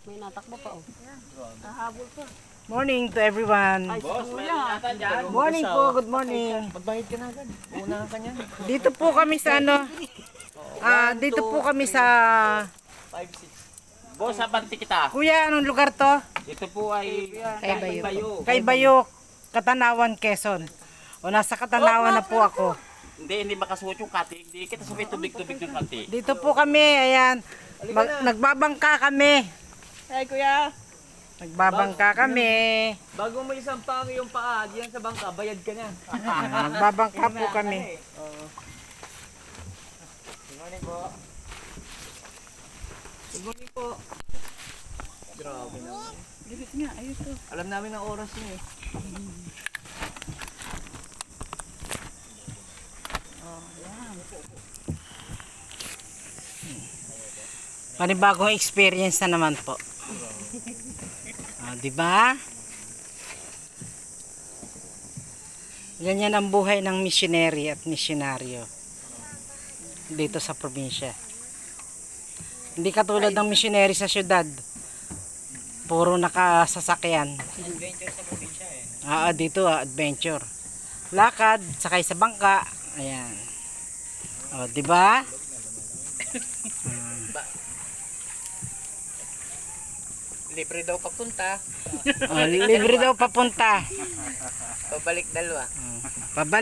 May natakbo pa oh. Nahabol pa. Morning to everyone. Morning po, good morning. Magbayad ka na agad. Una ka niyan. Dito po kami sa ano? Dito po kami sa 5-6. Boss, abanti kita. Kuya, anong lugar to? Ito po ay Kay Bayok, Katanawan, Quezon. O nasa Katanawan na po ako. Hindi makasuot yung kati. Hindi kita sabay tubig-tubig ng kati. Dito po kami, ayan. Nagbabangka kami. Hey kuya. Nagbabangka kami. Bago mo isampang yung paa, diyan sa bangka, bayad ka na. Nagbabangka po kami. Good morning po. Good morning po. Grabe naman. Dibit nga, ayun to. Alam namin ang oras niyo eh. Panibagong experience na naman po. Di ba? Ganyan ang buhay ng missionary at misyonaryo dito sa probinsya. Hindi katulad ng missionary sa syudad. Puro nakasasakyan. Adventure sa probinsya eh. Dito adventure. Lakad, sakay sa bangka. Ayan. Di ba? Libre daw papunta. Libre daw papunta. Pabalik dalawa. Pabalik.